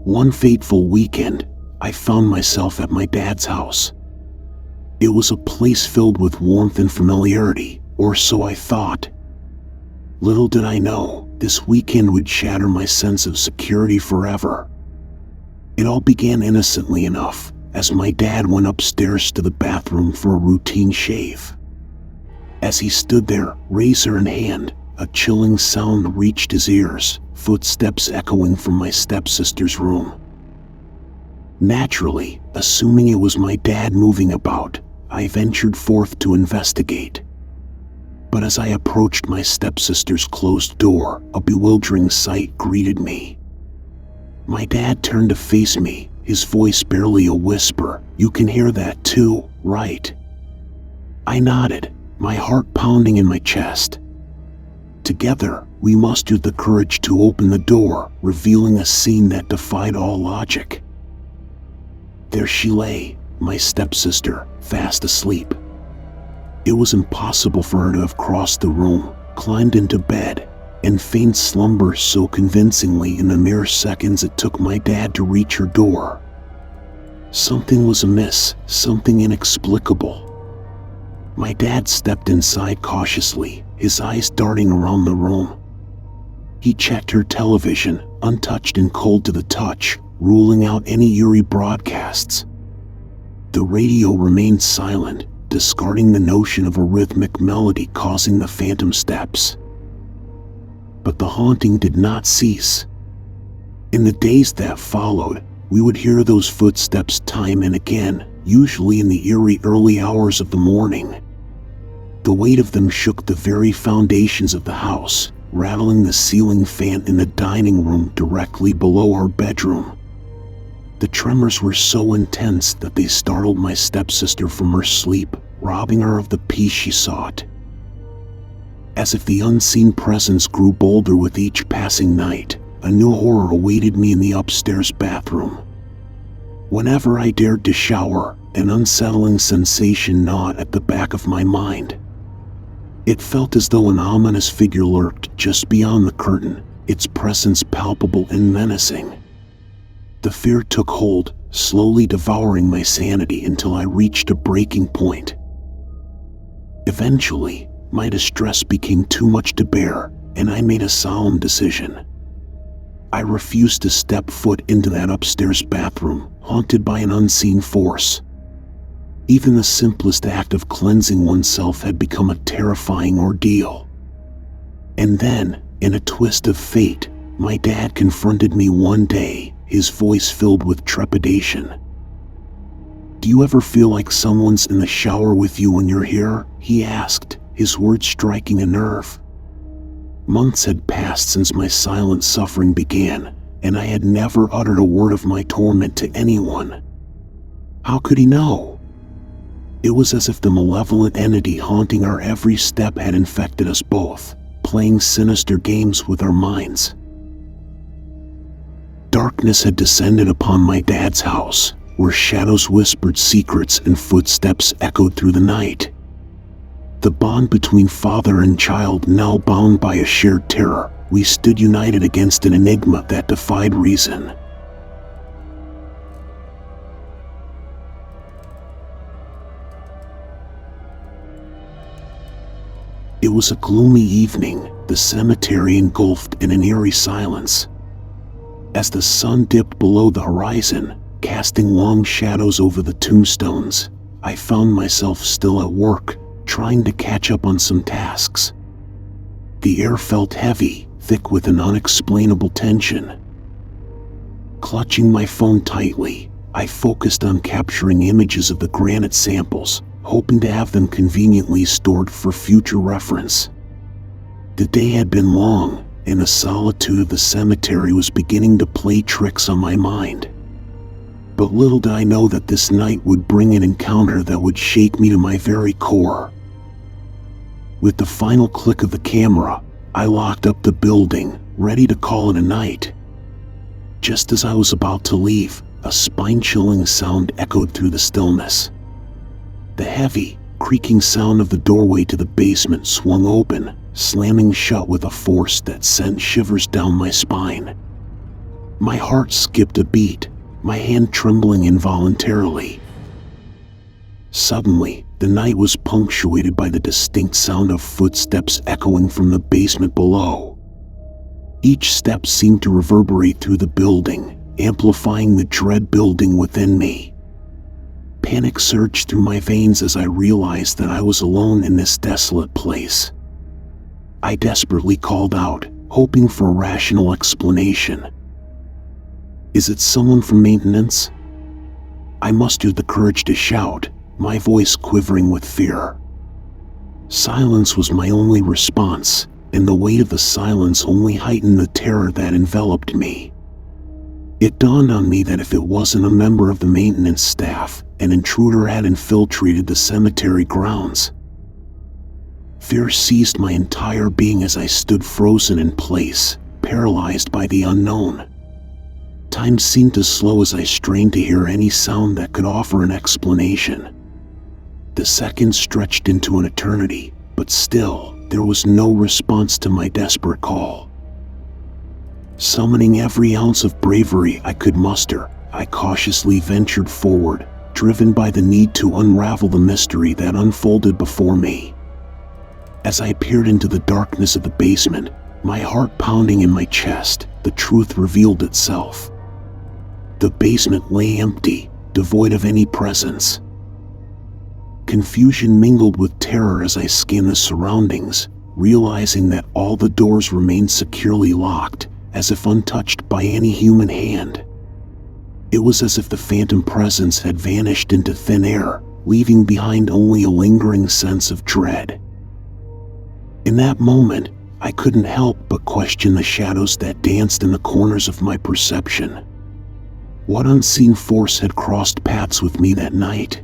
One fateful weekend, I found myself at my dad's house. It was a place filled with warmth and familiarity, or so I thought. Little did I know, this weekend would shatter my sense of security forever. It all began innocently enough, as my dad went upstairs to the bathroom for a routine shave. As he stood there, razor in hand, a chilling sound reached his ears, footsteps echoing from my stepsister's room. Naturally, assuming it was my dad moving about, I ventured forth to investigate. But as I approached my stepsister's closed door, a bewildering sight greeted me. My dad turned to face me, his voice barely a whisper. "You can hear that too, right?" I nodded, my heart pounding in my chest. Together, we mustered the courage to open the door, revealing a scene that defied all logic. There she lay, my stepsister, fast asleep. It was impossible for her to have crossed the room, climbed into bed, and feigned slumber so convincingly in the mere seconds it took my dad to reach her door. Something was amiss, something inexplicable. My dad stepped inside cautiously, his eyes darting around the room. He checked her television, untouched and cold to the touch, ruling out any eerie broadcasts. The radio remained silent, discarding the notion of a rhythmic melody causing the phantom steps. But the haunting did not cease. In the days that followed, we would hear those footsteps time and again, usually in the eerie early hours of the morning. The weight of them shook the very foundations of the house, rattling the ceiling fan in the dining room directly below our bedroom. The tremors were so intense that they startled my stepsister from her sleep, robbing her of the peace she sought. As if the unseen presence grew bolder with each passing night, a new horror awaited me in the upstairs bathroom. Whenever I dared to shower, an unsettling sensation gnawed at the back of my mind. It felt as though an ominous figure lurked just beyond the curtain, its presence palpable and menacing. The fear took hold, slowly devouring my sanity until I reached a breaking point. Eventually, my distress became too much to bear, and I made a solemn decision. I refused to step foot into that upstairs bathroom, haunted by an unseen force. Even the simplest act of cleansing oneself had become a terrifying ordeal. And then, in a twist of fate, my dad confronted me one day, his voice filled with trepidation. "Do you ever feel like someone's in the shower with you when you're here?" he asked, his words striking a nerve. Months had passed since my silent suffering began, and I had never uttered a word of my torment to anyone. How could he know? It was as if the malevolent entity haunting our every step had infected us both, playing sinister games with our minds. Darkness had descended upon my dad's house, where shadows whispered secrets and footsteps echoed through the night. The bond between father and child now bound by a shared terror, we stood united against an enigma that defied reason. It was a gloomy evening, the cemetery engulfed in an eerie silence. As the sun dipped below the horizon, casting long shadows over the tombstones, I found myself still at work, trying to catch up on some tasks. The air felt heavy, thick with an unexplainable tension. Clutching my phone tightly, I focused on capturing images of the granite samples, hoping to have them conveniently stored for future reference. The day had been long, and the solitude of the cemetery was beginning to play tricks on my mind. But little did I know that this night would bring an encounter that would shake me to my very core. With the final click of the camera, I locked up the building, ready to call it a night. Just as I was about to leave, a spine-chilling sound echoed through the stillness. The heavy, creaking sound of the doorway to the basement swung open, slamming shut with a force that sent shivers down my spine. My heart skipped a beat, my hand trembling involuntarily. Suddenly, the night was punctuated by the distinct sound of footsteps echoing from the basement below. Each step seemed to reverberate through the building, amplifying the dread building within me. Panic surged through my veins as I realized that I was alone in this desolate place. I desperately called out, hoping for a rational explanation. "Is it someone from maintenance?" I mustered the courage to shout, my voice quivering with fear. Silence was my only response, and the weight of the silence only heightened the terror that enveloped me. It dawned on me that if it wasn't a member of the maintenance staff, an intruder had infiltrated the cemetery grounds. Fear seized my entire being as I stood frozen in place, paralyzed by the unknown. Time seemed to slow as I strained to hear any sound that could offer an explanation. The seconds stretched into an eternity, but still, there was no response to my desperate call. Summoning every ounce of bravery I could muster, I cautiously ventured forward, driven by the need to unravel the mystery that unfolded before me. As I peered into the darkness of the basement, my heart pounding in my chest, the truth revealed itself. The basement lay empty, devoid of any presence. Confusion mingled with terror as I scanned the surroundings, realizing that all the doors remained securely locked, as if untouched by any human hand. It was as if the phantom presence had vanished into thin air, leaving behind only a lingering sense of dread. In that moment, I couldn't help but question the shadows that danced in the corners of my perception. What unseen force had crossed paths with me that night?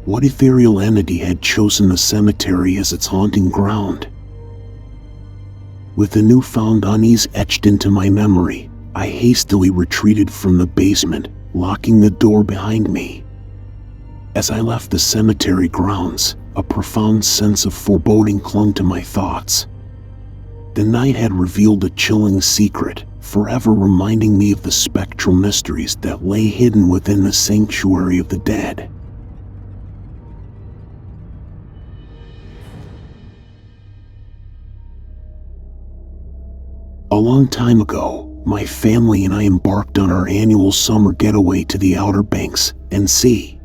What ethereal entity had chosen the cemetery as its haunting ground? With the newfound unease etched into my memory, I hastily retreated from the basement, locking the door behind me. As I left the cemetery grounds, a profound sense of foreboding clung to my thoughts. The night had revealed a chilling secret, forever reminding me of the spectral mysteries that lay hidden within the sanctuary of the dead. A long time ago, my family and I embarked on our annual summer getaway to the Outer Banks, NC.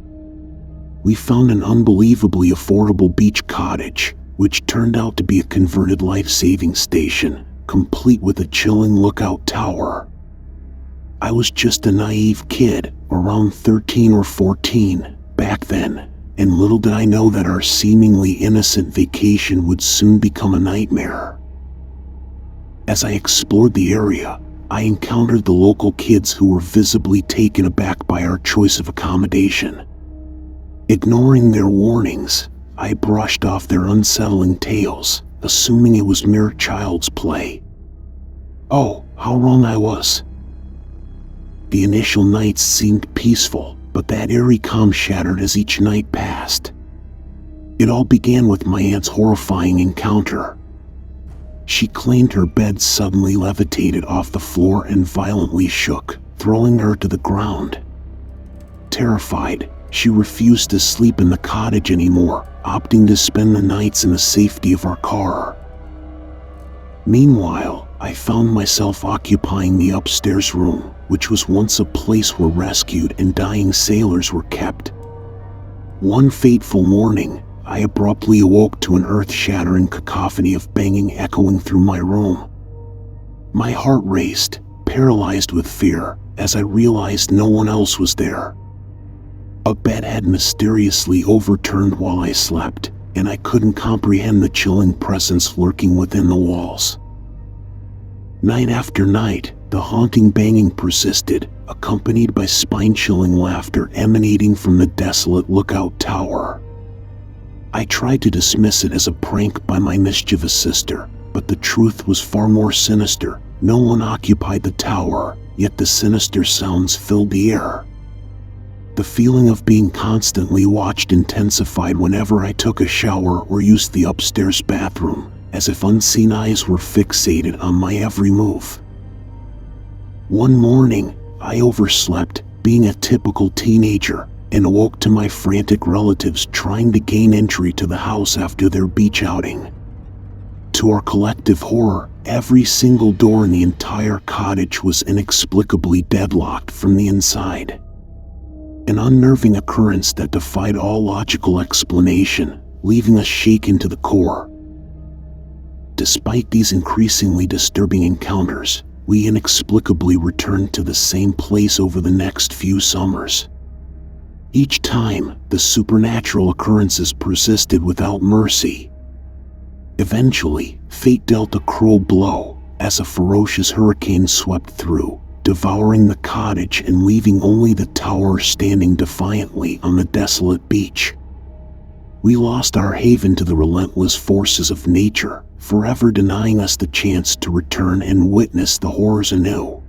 We found an unbelievably affordable beach cottage, which turned out to be a converted life-saving station, complete with a chilling lookout tower. I was just a naive kid, around 13 or 14, back then, and little did I know that our seemingly innocent vacation would soon become a nightmare. As I explored the area, I encountered the local kids who were visibly taken aback by our choice of accommodation. Ignoring their warnings, I brushed off their unsettling tales, assuming it was mere child's play. Oh, how wrong I was. The initial nights seemed peaceful, but that eerie calm shattered as each night passed. It all began with my aunt's horrifying encounter. She claimed her bed suddenly levitated off the floor and violently shook, throwing her to the ground. Terrified, she refused to sleep in the cottage anymore, opting to spend the nights in the safety of our car. Meanwhile, I found myself occupying the upstairs room, which was once a place where rescued and dying sailors were kept. One fateful morning, I abruptly awoke to an earth-shattering cacophony of banging echoing through my room. My heart raced, paralyzed with fear, as I realized no one else was there. A bed had mysteriously overturned while I slept, and I couldn't comprehend the chilling presence lurking within the walls. Night after night, the haunting banging persisted, accompanied by spine-chilling laughter emanating from the desolate lookout tower. I tried to dismiss it as a prank by my mischievous sister, but the truth was far more sinister. No one occupied the tower, yet the sinister sounds filled the air. The feeling of being constantly watched intensified whenever I took a shower or used the upstairs bathroom, as if unseen eyes were fixated on my every move. One morning, I overslept, being a typical teenager, and awoke to my frantic relatives trying to gain entry to the house after their beach outing. To our collective horror, every single door in the entire cottage was inexplicably deadlocked from the inside. An unnerving occurrence that defied all logical explanation, leaving us shaken to the core. Despite these increasingly disturbing encounters, we inexplicably returned to the same place over the next few summers. Each time, the supernatural occurrences persisted without mercy. Eventually, fate dealt a cruel blow as a ferocious hurricane swept through, devouring the cottage and leaving only the tower standing defiantly on the desolate beach. We lost our haven to the relentless forces of nature, forever denying us the chance to return and witness the horrors anew.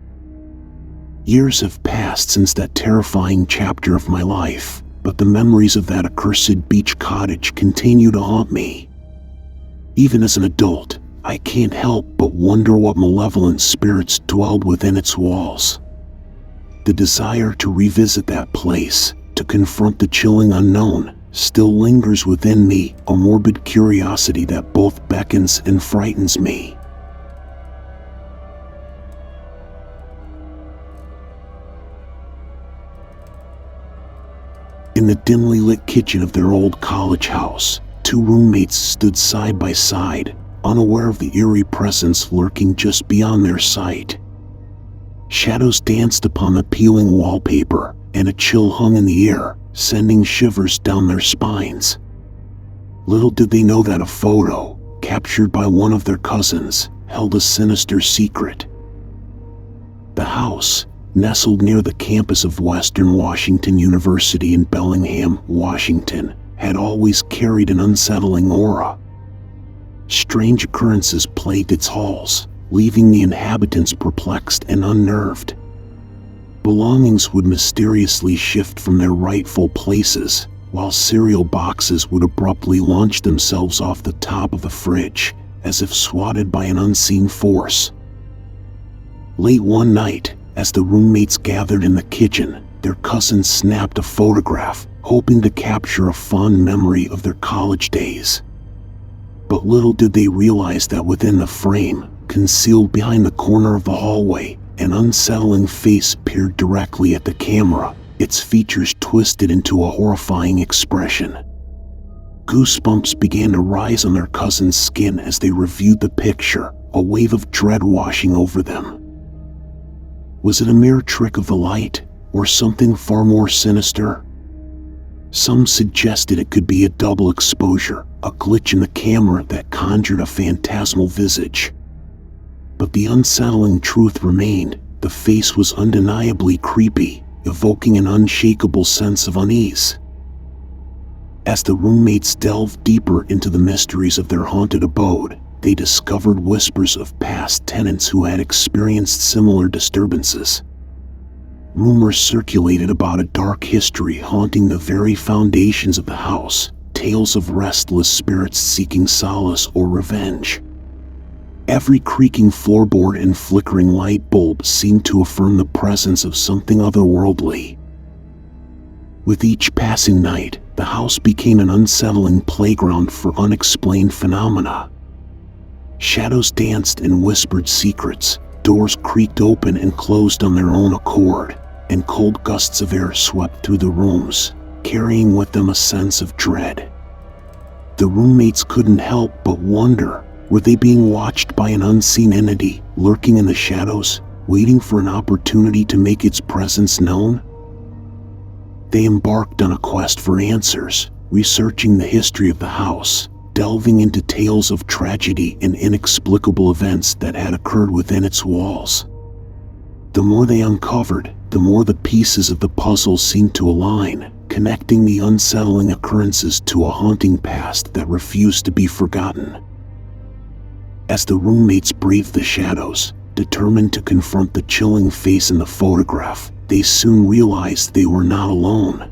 Years have passed since that terrifying chapter of my life, but the memories of that accursed beach cottage continue to haunt me. Even as an adult, I can't help but wonder what malevolent spirits dwelled within its walls. The desire to revisit that place, to confront the chilling unknown, still lingers within me, a morbid curiosity that both beckons and frightens me. In the dimly lit kitchen of their old college house, two roommates stood side by side, unaware of the eerie presence lurking just beyond their sight. Shadows danced upon the peeling wallpaper, and a chill hung in the air, sending shivers down their spines. Little did they know that a photo, captured by one of their cousins, held a sinister secret. The house, nestled near the campus of Western Washington University in Bellingham, Washington, had always carried an unsettling aura. Strange occurrences plagued its halls, leaving the inhabitants perplexed and unnerved. Belongings would mysteriously shift from their rightful places, while cereal boxes would abruptly launch themselves off the top of the fridge, as if swatted by an unseen force. Late one night, as the roommates gathered in the kitchen, their cousin snapped a photograph, hoping to capture a fond memory of their college days. But little did they realize that within the frame, concealed behind the corner of the hallway, an unsettling face peered directly at the camera, its features twisted into a horrifying expression. Goosebumps began to rise on their cousin's skin as they reviewed the picture, a wave of dread washing over them. Was it a mere trick of the light, or something far more sinister? Some suggested it could be a double exposure, a glitch in the camera that conjured a phantasmal visage. But the unsettling truth remained: the face was undeniably creepy, evoking an unshakable sense of unease. As the roommates delved deeper into the mysteries of their haunted abode, they discovered whispers of past tenants who had experienced similar disturbances. Rumors circulated about a dark history haunting the very foundations of the house, tales of restless spirits seeking solace or revenge. Every creaking floorboard and flickering light bulb seemed to affirm the presence of something otherworldly. With each passing night, the house became an unsettling playground for unexplained phenomena. Shadows danced and whispered secrets, doors creaked open and closed on their own accord, and cold gusts of air swept through the rooms, carrying with them a sense of dread. The roommates couldn't help but wonder, were they being watched by an unseen entity lurking in the shadows, waiting for an opportunity to make its presence known? They embarked on a quest for answers, researching the history of the house, delving into tales of tragedy and inexplicable events that had occurred within its walls. The more they uncovered, the more the pieces of the puzzle seemed to align, connecting the unsettling occurrences to a haunting past that refused to be forgotten. As the roommates braved the shadows, determined to confront the chilling face in the photograph, they soon realized they were not alone.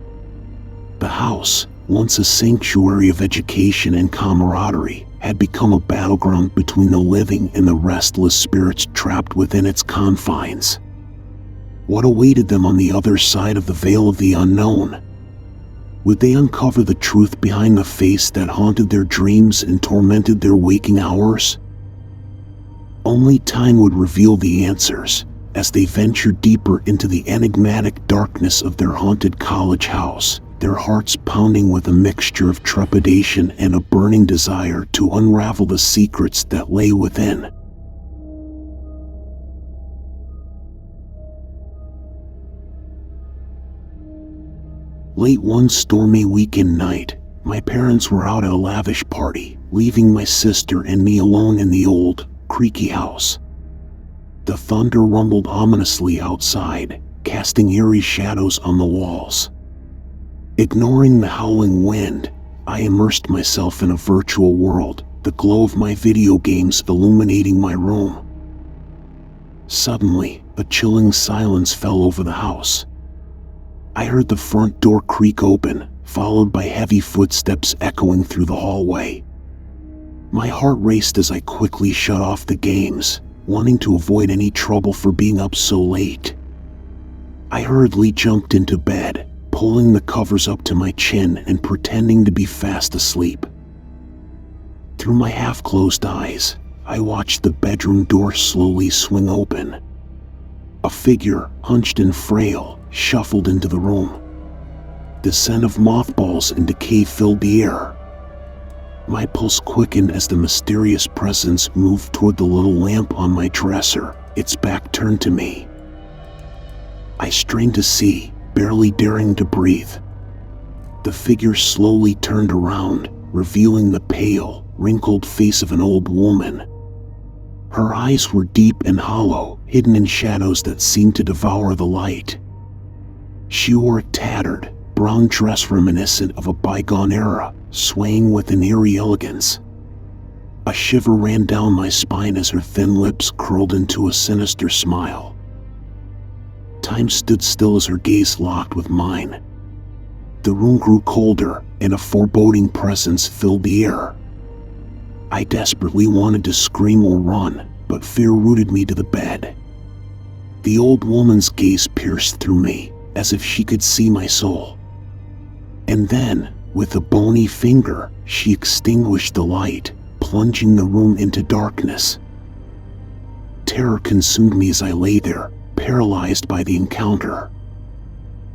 The house, once a sanctuary of education and camaraderie, had become a battleground between the living and the restless spirits trapped within its confines. What awaited them on the other side of the veil of the unknown? Would they uncover the truth behind the face that haunted their dreams and tormented their waking hours? Only time would reveal the answers as they ventured deeper into the enigmatic darkness of their haunted college house, their hearts pounding with a mixture of trepidation and a burning desire to unravel the secrets that lay within. Late one stormy weekend night, my parents were out at a lavish party, leaving my sister and me alone in the old, creaky house. The thunder rumbled ominously outside, casting eerie shadows on the walls. Ignoring the howling wind, I immersed myself in a virtual world, the glow of my video games illuminating my room. Suddenly, a chilling silence fell over the house. I heard the front door creak open, followed by heavy footsteps echoing through the hallway. My heart raced as I quickly shut off the games, wanting to avoid any trouble for being up so late. I hurriedly jumped into bed, pulling the covers up to my chin and pretending to be fast asleep. Through my half-closed eyes, I watched the bedroom door slowly swing open. A figure, hunched and frail, shuffled into the room. The scent of mothballs and decay filled the air. My pulse quickened as the mysterious presence moved toward the little lamp on my dresser, its back turned to me. I strained to see, barely daring to breathe. The figure slowly turned around, revealing the pale, wrinkled face of an old woman. Her eyes were deep and hollow, hidden in shadows that seemed to devour the light. She wore a tattered, brown dress reminiscent of a bygone era, swaying with an eerie elegance. A shiver ran down my spine as her thin lips curled into a sinister smile. Time stood still as her gaze locked with mine. The room grew colder, and a foreboding presence filled the air. I desperately wanted to scream or run, but fear rooted me to the bed. The old woman's gaze pierced through me, as if she could see my soul. And then, with a bony finger, she extinguished the light, plunging the room into darkness. Terror consumed me as I lay there, paralyzed by the encounter.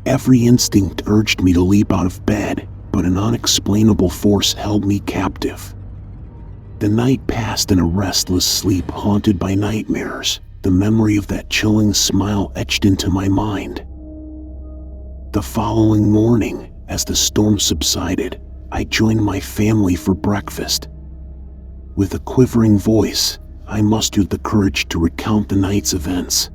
Every instinct urged me to leap out of bed, but an unexplainable force held me captive. The night passed in a restless sleep haunted by nightmares, the memory of that chilling smile etched into my mind. The following morning, as the storm subsided, I joined my family for breakfast. With a quivering voice, I mustered the courage to recount the night's events.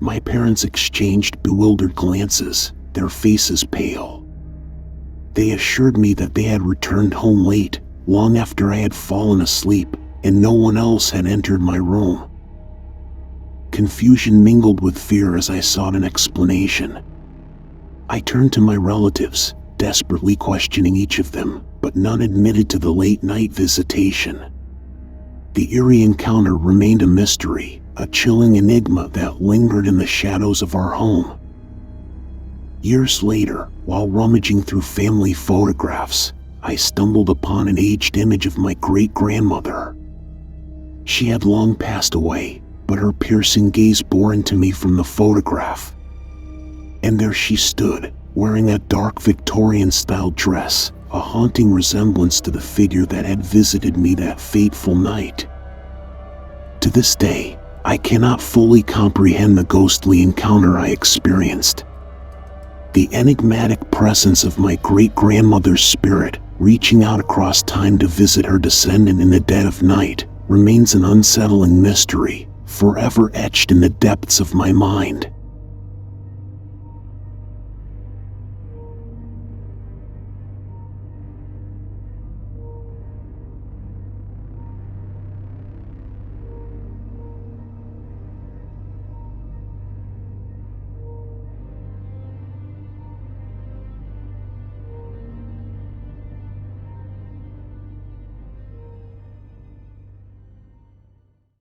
My parents exchanged bewildered glances, their faces pale. They assured me that they had returned home late, long after I had fallen asleep, and no one else had entered my room. Confusion mingled with fear as I sought an explanation. I turned to my relatives, desperately questioning each of them, but none admitted to the late-night visitation. The eerie encounter remained a mystery, a chilling enigma that lingered in the shadows of our home. Years later, while rummaging through family photographs, I stumbled upon an aged image of my great-grandmother. She had long passed away, but her piercing gaze bore into me from the photograph. And there she stood, wearing a dark Victorian-style dress, a haunting resemblance to the figure that had visited me that fateful night. To this day, I cannot fully comprehend the ghostly encounter I experienced. The enigmatic presence of my great-grandmother's spirit, reaching out across time to visit her descendant in the dead of night, remains an unsettling mystery, forever etched in the depths of my mind.